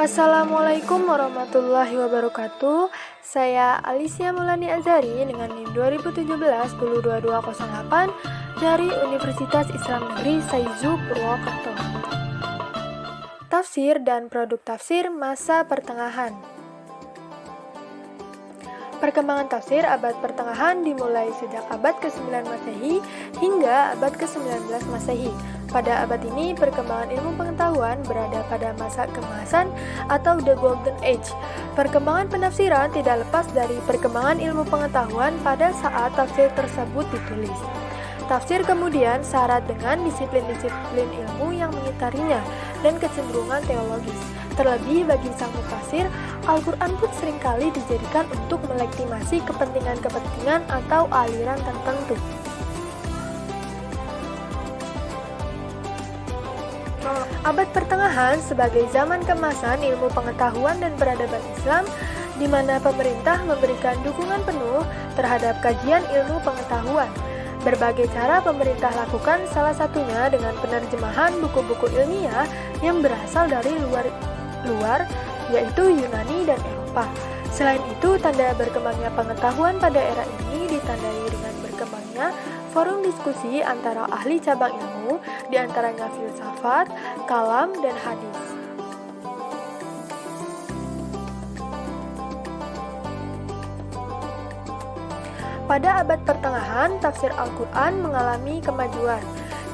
Assalamualaikum warahmatullahi wabarakatuh. Saya Alicia Maulani Azhari dengan NIM 2017-102208 dari Universitas Islam Negeri Saizu Purwokerto. Tafsir dan produk tafsir masa pertengahan. Perkembangan tafsir abad pertengahan dimulai sejak abad ke-9 Masehi hingga abad ke-19 Masehi. Pada abad ini, perkembangan ilmu pengetahuan berada pada masa keemasan atau The Golden Age. Perkembangan penafsiran tidak lepas dari perkembangan ilmu pengetahuan pada saat tafsir tersebut ditulis. Tafsir kemudian syarat dengan disiplin-disiplin ilmu yang mengitarinya dan kecenderungan teologis. Terlebih bagi sang mufasir, Al-Quran pun seringkali dijadikan untuk melegitimasi kepentingan-kepentingan atau aliran tertentu. Abad pertengahan sebagai zaman keemasan ilmu pengetahuan dan peradaban Islam, di mana pemerintah memberikan dukungan penuh terhadap kajian ilmu pengetahuan. Berbagai cara pemerintah lakukan, salah satunya dengan penerjemahan buku-buku ilmiah yang berasal dari luar, yaitu Yunani dan Eropa. Selain itu, tanda berkembangnya pengetahuan pada era ini ditandai dengan berkembangnya forum diskusi antara ahli cabang ilmu, di antaranya filsafat, kalam, dan hadis. Pada abad pertengahan, tafsir Al-Quran mengalami kemajuan,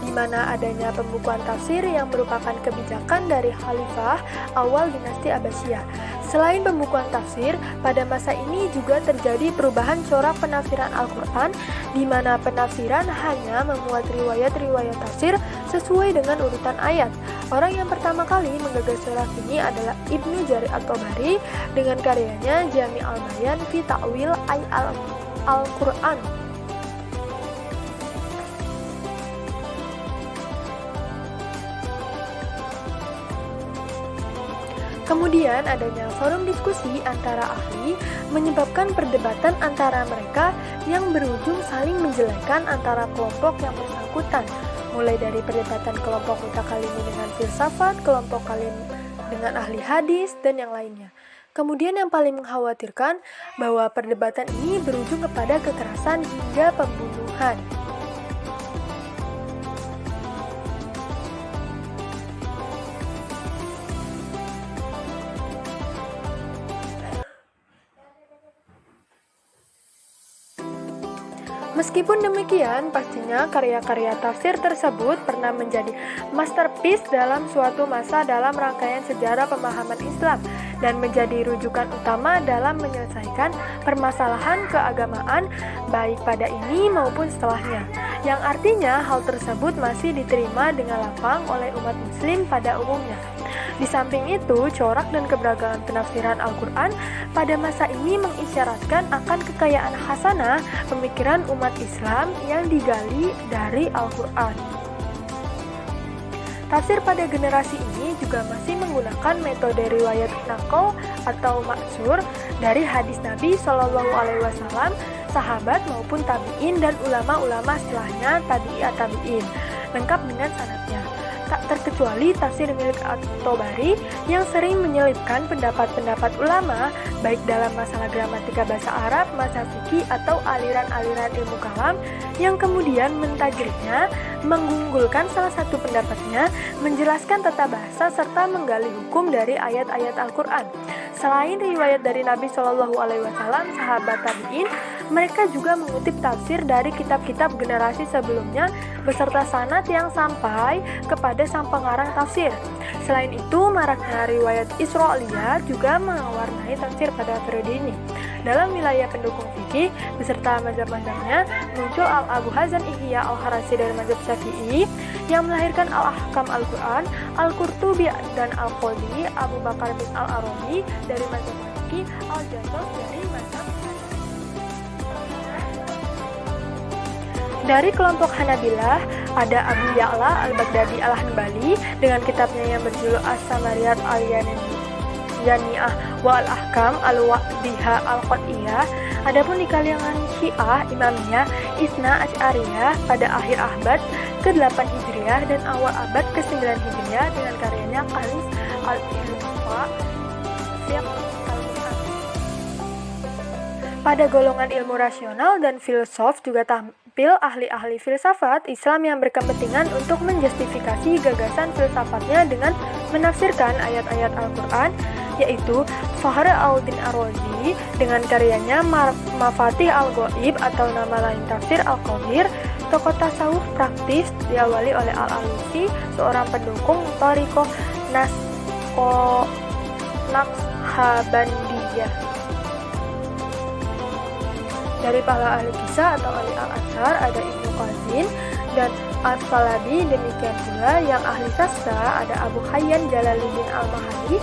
di mana adanya pembukuan tafsir yang merupakan kebijakan dari Khalifah awal dinasti Abbasiyah. Selain pembukuan tafsir, pada masa ini juga terjadi perubahan corak penafsiran Al-Quran, di mana penafsiran hanya memuat riwayat-riwayat tafsir sesuai dengan urutan ayat. Orang yang pertama kali menggagas corak ini adalah Ibnu Jarir At-Tabari dengan karyanya Jami' al-Bayan fi Ta'wil Al-Quran. Kemudian adanya forum diskusi antara ahli menyebabkan perdebatan antara mereka yang berujung saling menjelekan antara kelompok yang bersangkutan, mulai dari perdebatan kelompok mutakalimin dengan filsafat, kelompok kalim dengan ahli hadis, dan yang lainnya. Kemudian yang paling mengkhawatirkan bahwa perdebatan ini berujung kepada kekerasan hingga pembunuhan. Meskipun demikian, pastinya karya-karya tafsir tersebut pernah menjadi masterpiece dalam suatu masa dalam rangkaian sejarah pemahaman Islam dan menjadi rujukan utama dalam menyelesaikan permasalahan keagamaan baik pada ini maupun setelahnya, yang artinya hal tersebut masih diterima dengan lapang oleh umat muslim pada umumnya. Di samping itu, corak dan keberagaman penafsiran Al-Quran pada masa ini mengisyaratkan akan kekayaan hasanah pemikiran umat Islam yang digali dari Al-Quran. Tafsir pada generasi ini juga masih menggunakan metode riwayat naql atau maksur dari hadis Nabi Shallallahu Alaihi Wasallam, sahabat maupun tabi'in dan ulama-ulama setelahnya tabi'in, lengkap dengan sanadnya. Tak terkecuali tafsir milik At-Tabari yang sering menyelipkan pendapat-pendapat ulama baik dalam masalah gramatika bahasa Arab, masalah fikih atau aliran-aliran ilmu kalam yang kemudian mentajrihnya, mengunggulkan salah satu pendapatnya, menjelaskan tata bahasa serta menggali hukum dari ayat-ayat Al-Quran. Selain riwayat dari Nabi Shallallahu Alaihi Wasallam, sahabat tabi'in, mereka juga mengutip tafsir dari kitab-kitab generasi sebelumnya beserta sanad yang sampai kepada sang pengarang tafsir. Selain itu, maraknya riwayat Isra'iliyah juga mewarnai tafsir pada periode ini. Dalam wilayah pendukung fikih beserta mazhab-mazhabnya muncul Al-Abu Hazan Ihya Al-Harasi dari mazhab Syafi'i yang melahirkan Al-Ahkam Al-Quran, Al-Qurtubi dan Al-Qadhi, Abu Bakar bin Al-Arabi dari mazhab Maliki, Al-Jazz dari mazhab. Dari kelompok Hanabilah, ada Abu Ya'la Al-Baghdadi Al-Hanbali dengan kitabnya yang berjudul As-Samariyat Al-Yani'ah wa Al-Ahkam Al-Wadihah Al-Qat'iyah. Adapun di kalangan Syiah Imamiyah Isna Asy'ariyah pada akhir abad ke-8 Hijriah dan awal abad ke-9 Hijriah dengan karyanya Qalis Al-Ilfa fiqh Al-Quran. Pada golongan ilmu rasional dan filsuf juga tampil ahli-ahli filsafat Islam yang berkepentingan untuk menjustifikasi gagasan filsafatnya dengan menafsirkan ayat-ayat Al-Quran, yaitu Fakhr al-Din Ar-Razi dengan karyanya Mafatih Al-Ghaib atau nama lain tafsir Al-Qadir. Tokoh tasawuf praktis diawali oleh Al-Alusi, seorang pendukung Thariqah Naqshabandiyah. Dari para ahli kisah atau ahli al-athar ada Ibnu Khaldun dan At-Talabi. Demikian pula yang ahli sastra ada Abu Hayyan Jalaluddin Al-Mahali,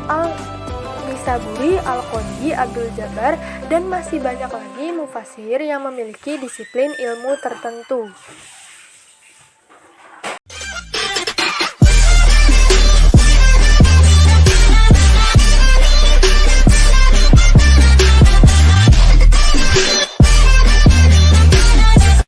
Al-Nisaburi, Al-Qodi, Abdul Jabbar, dan masih banyak lagi mufassir yang memiliki disiplin ilmu tertentu.